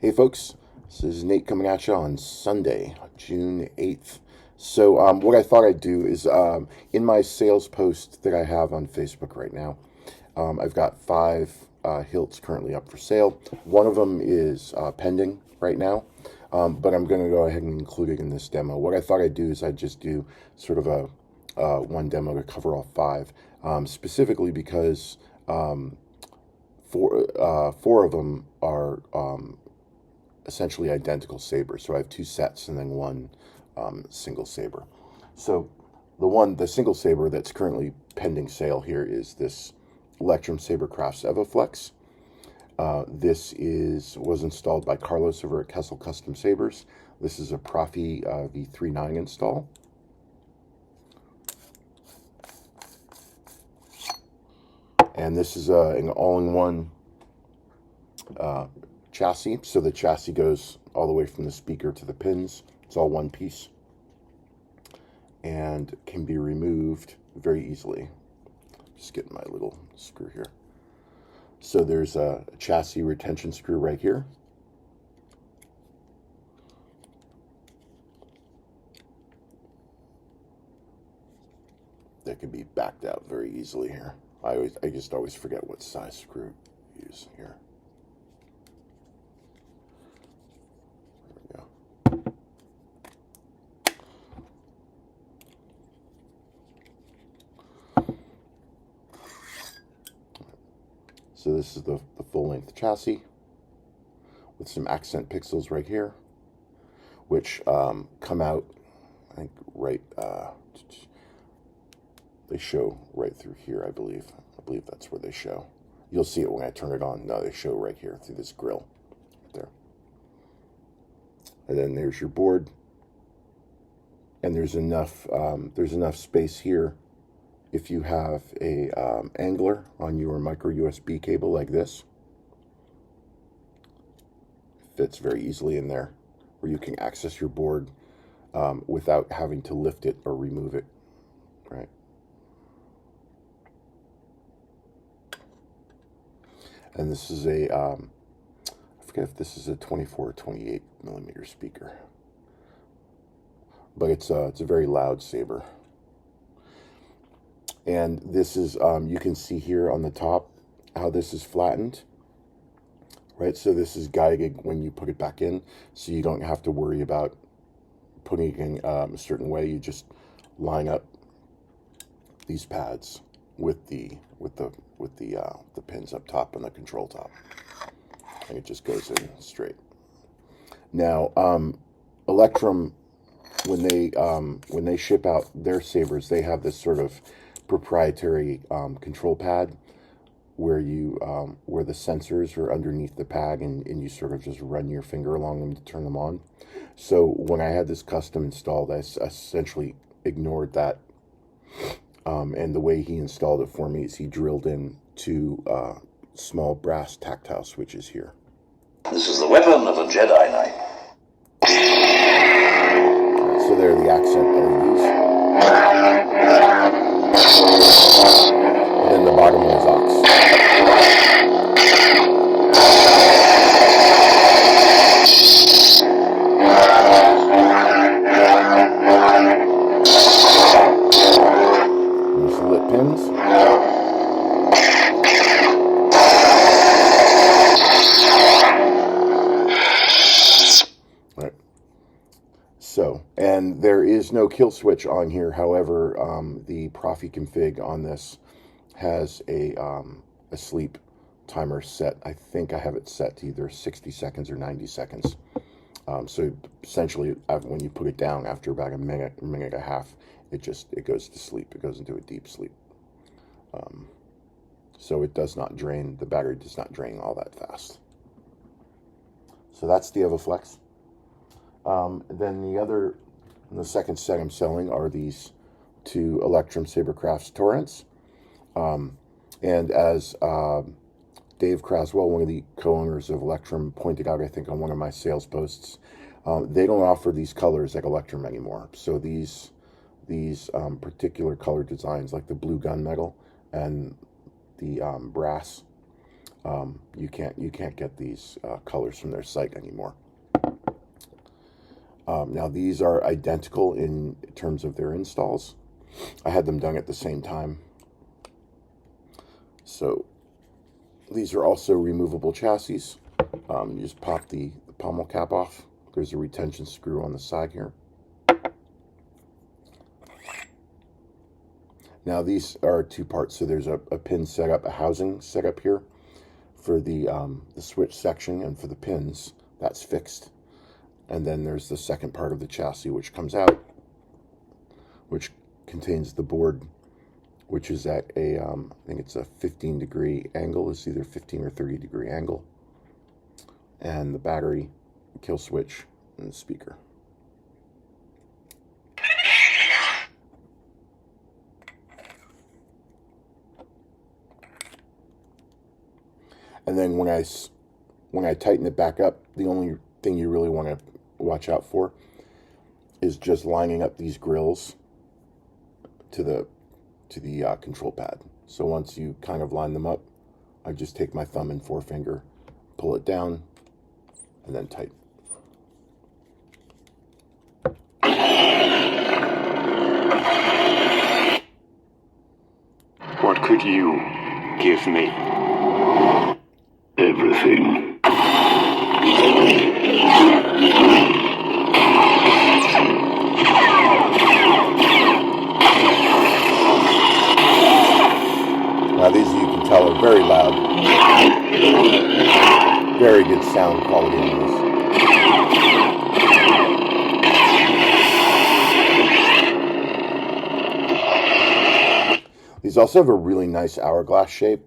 Hey folks, this is Nate coming at you on Sunday, June 8th. So what I thought I'd do is in my sales post that I have on Facebook right now, I've got 5 hilts currently up for sale. One of them is pending right now, but I'm going to go ahead and include it in this demo. What I thought I'd do is I'd just do sort of a one demo to cover all 5, specifically because 4 of them are essentially identical sabers. So I have 2 sets and then one single saber. So the single saber that's currently pending sale here is this Electrum Evo-Flex. This was installed by Carlos over at Kessel Custom Sabers. This is a Proffie V39 install. And this is an all-in-one chassis. So the chassis goes all the way from the speaker to the pins. It's all one piece and can be removed very easily. Just getting my little screw here. So there's a chassis retention screw right here. That can be backed out very easily here. I just always forget what size screw to use here. There we go. So this is the full-length chassis with some accent pixels right here, which come out, I think, right, they show right through here, I believe. I believe that's where they show. You'll see it when I turn it on. No, they show right here through this grill, right there. And then there's your board, and there's enough space here if you have a angler on your micro USB cable like this. It fits very easily in there, where you can access your board without having to lift it or remove it, right? And this is a, I forget if this is a 24 or 28 millimeter speaker, but it's a very loud saber. And this is, you can see here on the top how this is flattened, right? So this is guided when you put it back in, so you don't have to worry about putting it in a certain way. You just line up these pads with the pins up top and the control top, and it just goes in straight. Now, Electrum, when they ship out their sabers, they have this sort of proprietary control pad where where the sensors are underneath the pad, and you sort of just run your finger along them to turn them on. So when I had this custom installed, I essentially ignored that. And the way he installed it for me is he drilled in 2 small brass tactile switches here. This is the weapon of a Jedi Knight. So there are the accent LEDs. And then the bottom one is aux. There's the lit pins. Right. So, and there is no kill switch on here. However, the Proffie config on this has a sleep timer set. I think I have it set to either 60 seconds or 90 seconds. So essentially, when you put it down after about a minute and a half, it goes to sleep. It goes into a deep sleep. So it does not drain, the battery does not drain all that fast. So that's the EvoFlex. Then the second set I'm selling are these 2 Electrum Torrents. And as Dave Craswell, one of the co-owners of Electrum, pointed out, I think, on one of my sales posts, they don't offer these colors like Electrum anymore. So these particular color designs, like the blue gunmetal and the brass, You can't get these colors from their site anymore. Now these are identical in terms of their installs. I had them done at the same time. So these are also removable chassis. You just pop the pommel cap off. There's a retention screw on the side here. Now these are two parts. So there's a pin setup, a housing setup here for the switch section, and for the pins, that's fixed. And then there's the second part of the chassis which comes out, which contains the board, which is at a, I think it's a 15-degree angle. It's either 15 or 30-degree angle. And the battery, kill switch, and the speaker. And then when I tighten it back up, the only thing you really want to watch out for is just lining up these grills to the control pad. So once you kind of line them up, I just take my thumb and forefinger, pull it down, and then tighten. What could you give me? Everything. Now these, you can tell, are very loud. Very good sound quality on these. These also have a really nice hourglass shape.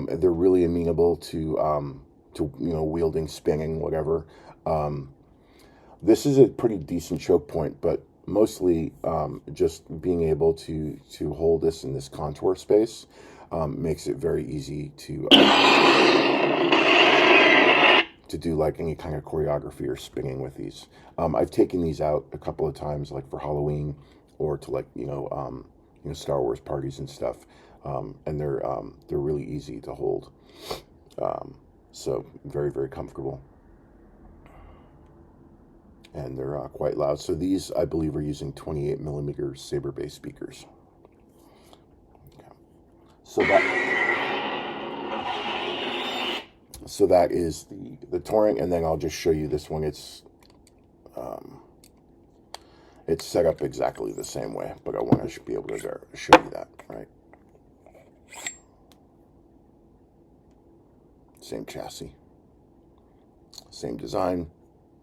They're really amenable to wielding, spinning, whatever. This is a pretty decent choke point, but mostly just being able to hold this in this contour space makes it very easy to do like any kind of choreography or spinning with these. I've taken these out a couple of times, like for Halloween, or to Star Wars parties and stuff, and they're really easy to hold. So very, very comfortable. And they're quite loud. So these, I believe, are using 28mm Saber-based speakers. Okay. So that is the Torrent, and then I'll just show you this one. It's set up exactly the same way, but I want to be able to show you that, right? Same chassis, same design,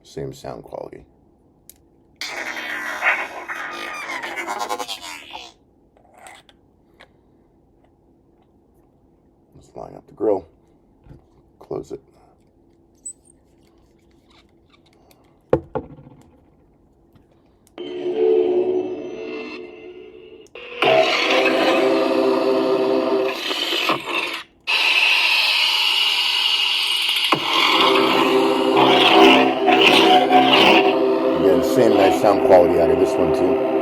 same sound quality. Let's line up the grill, close it. Same nice sound quality out of this one too.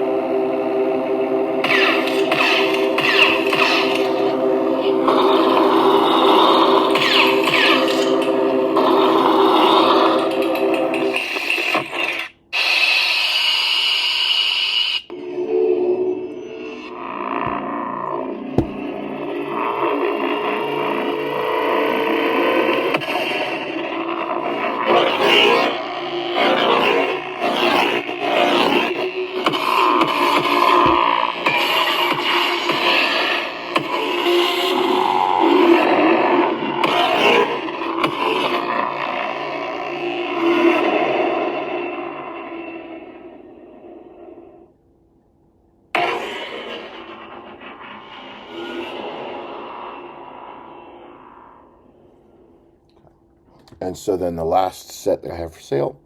And so then the last set that I have for sale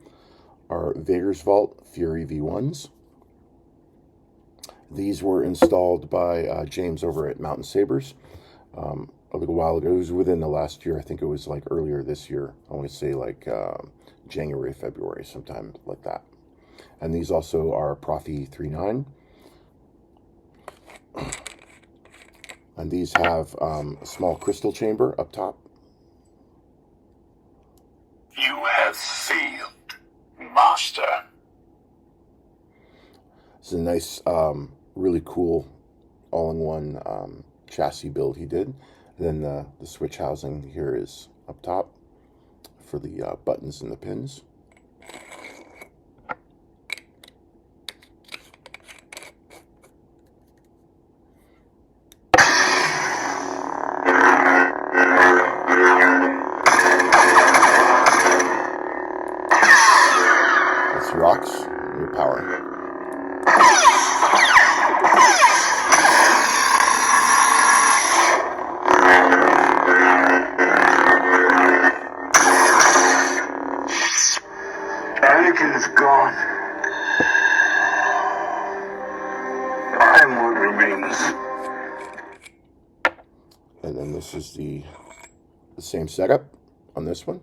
are Vader's Vault Fury V1s. These were installed by James over at Mountain Sabers a little while ago. It was within the last year. I think it was like earlier this year. I want to say like January, February, sometime like that. And these also are Proffie 3.9. And these have a small crystal chamber up top You have failed, Master. It's a nice, really cool all-in-one chassis build he did. Then the switch housing here is up top for the buttons and the pins. This rocks your power. Anakin's gone. I'm what remains. And then this is the same setup on this one.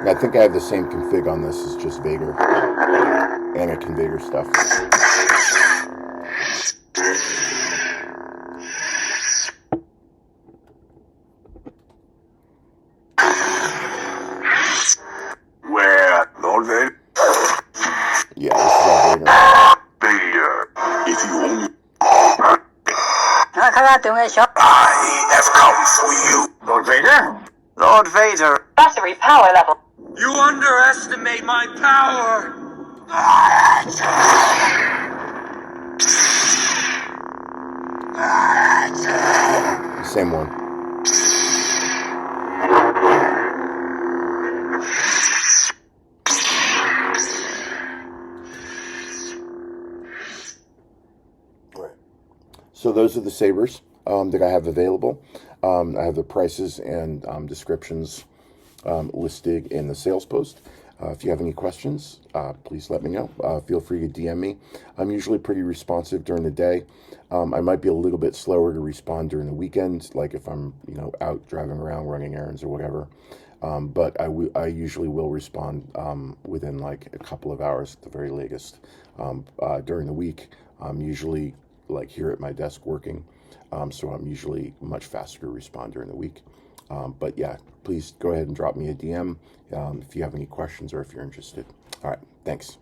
I think I have the same config on this as just Vader. Anakin Vader stuff. Where, Lord Vader? Yeah, this is all Vader. Vader, if you only... I have come for you. Lord Vader? Lord Vader. Battery power level. You underestimate my power. Same one. So those are the Sabers that I have available. I have the prices and descriptions listed in the sales post. If you have any questions, please let me know. Feel free to DM me. I'm usually pretty responsive during the day. I might be a little bit slower to respond during the weekend, like if I'm out driving around running errands or whatever. But I usually will respond within like a couple of hours at the very latest. During the week, I'm usually like here at my desk working, so I'm usually much faster to respond during the week. But yeah, please go ahead and drop me a DM if you have any questions or if you're interested. All right, thanks.